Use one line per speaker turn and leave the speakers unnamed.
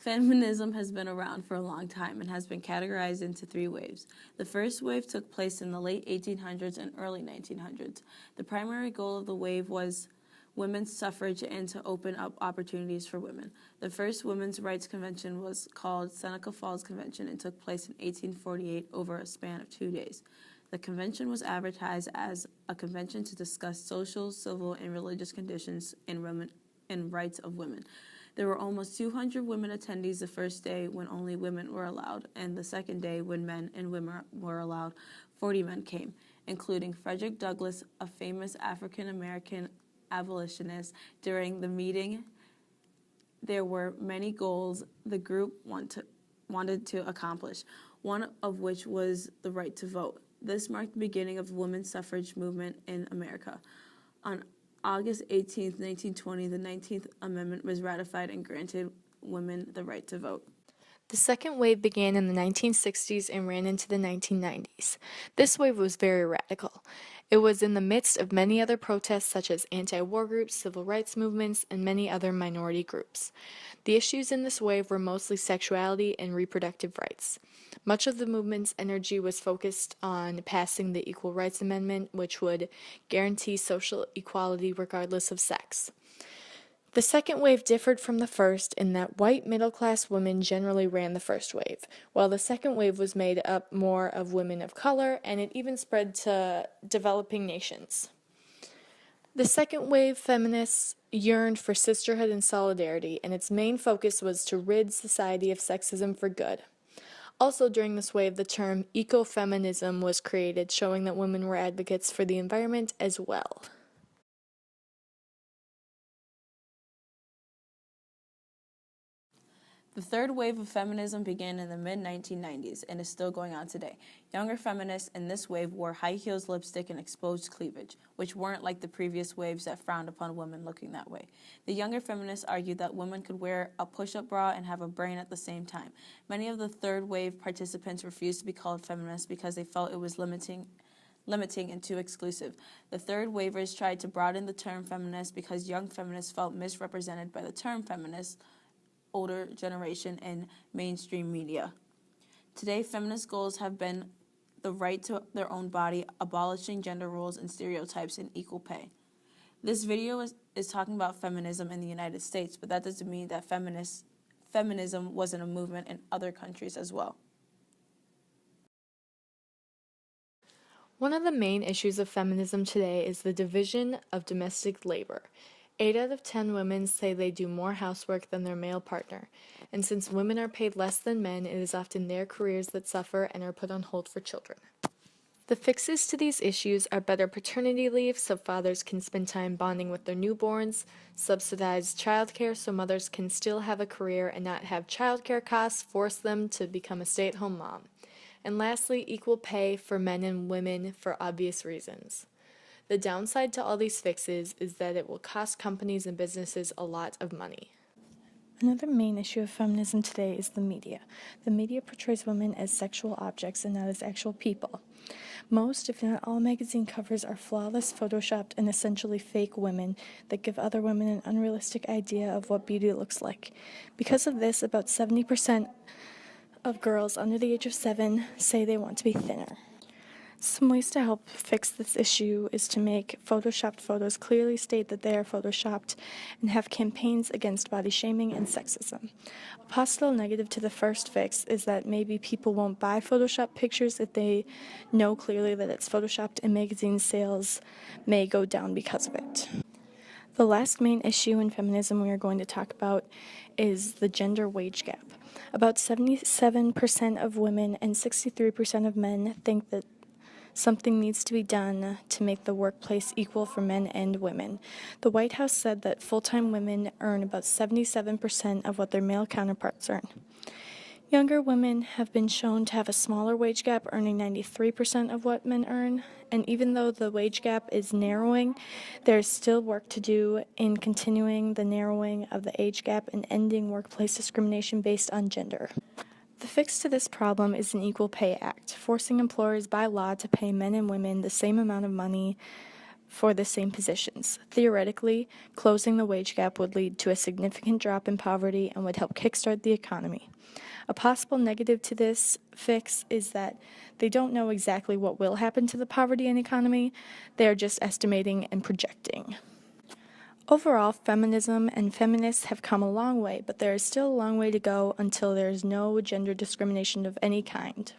Feminism has been around for a long time and has been categorized into three waves. The first wave took place in the late 1800s and early 1900s. The primary goal of the wave was women's suffrage and to open up opportunities for women. The first women's rights convention was called Seneca Falls Convention and took place in 1848 over a span of 2 days. The convention was advertised as a convention to discuss social, civil, and religious conditions and rights of women. There were almost 200 women attendees the first day when only women were allowed, and the second day when men and women were allowed, 40 men came, including Frederick Douglass, a famous African-American abolitionist. During the meeting, there were many goals the group wanted to accomplish, one of which was the right to vote. This marked the beginning of the women's suffrage movement in America. On August 18, 1920, the 19th Amendment was ratified and granted women the right to vote.
The second wave began in the 1960s and ran into the 1990s. This wave was very radical. It was in the midst of many other protests such as anti-war groups, civil rights movements, and many other minority groups. The issues in this wave were mostly sexuality and reproductive rights. Much of the movement's energy was focused on passing the Equal Rights Amendment, which would guarantee social equality regardless of sex. The second wave differed from the first in that white middle-class women generally ran the first wave, while the second wave was made up more of women of color, and it even spread to developing nations. The second wave feminists yearned for sisterhood and solidarity, and its main focus was to rid society of sexism for good. Also during this wave, the term ecofeminism was created, showing that women were advocates for the environment as well.
The third wave of feminism began in the mid-1990s and is still going on today. Younger feminists in this wave wore high heels, lipstick, and exposed cleavage, which weren't like the previous waves that frowned upon women looking that way. The younger feminists argued that women could wear a push-up bra and have a brain at the same time. Many of the third wave participants refused to be called feminists because they felt it was limiting and too exclusive. The third wavers tried to broaden the term feminist because young feminists felt misrepresented by the term feminist, older generation, and mainstream media. Today, feminist goals have been the right to their own body, abolishing gender roles and stereotypes, and equal pay. This video is talking about feminism in the United States, but that doesn't mean that feminism wasn't a movement in other countries as well.
One of the main issues of feminism today is the division of domestic labor. 8 out of 10 women say they do more housework than their male partner, and since women are paid less than men, it is often their careers that suffer and are put on hold for children. The fixes to these issues are better paternity leave so fathers can spend time bonding with their newborns, subsidized childcare so mothers can still have a career and not have childcare costs force them to become a stay-at-home mom, and lastly, equal pay for men and women for obvious reasons. The downside to all these fixes is that it will cost companies and businesses a lot of money.
Another main issue of feminism today is the media. The media portrays women as sexual objects and not as actual people. Most, if not all, magazine covers are flawless, photoshopped, and essentially fake women that give other women an unrealistic idea of what beauty looks like. Because of this, about 70% of girls under the age of 7 say they want to be thinner. Some ways to help fix this issue is to make photoshopped photos clearly state that they are photoshopped and have campaigns against body shaming and sexism. A possible negative to the first fix is that maybe people won't buy photoshopped pictures if they know clearly that it's photoshopped, and magazine sales may go down because of it. The last main issue in feminism we are going to talk about is the gender wage gap. About 77% of women and 63% of men think that something needs to be done to make the workplace equal for men and women. The White House said that full-time women earn about 77% of what their male counterparts earn. Younger women have been shown to have a smaller wage gap, earning 93% of what men earn, and even though the wage gap is narrowing, there's still work to do in continuing the narrowing of the age gap and ending workplace discrimination based on gender. The fix to this problem is an Equal Pay Act, forcing employers by law to pay men and women the same amount of money for the same positions. Theoretically, closing the wage gap would lead to a significant drop in poverty and would help kickstart the economy. A possible negative to this fix is that they don't know exactly what will happen to the poverty and economy. They are just estimating and projecting. Overall, feminism and feminists have come a long way, but there is still a long way to go until there is no gender discrimination of any kind.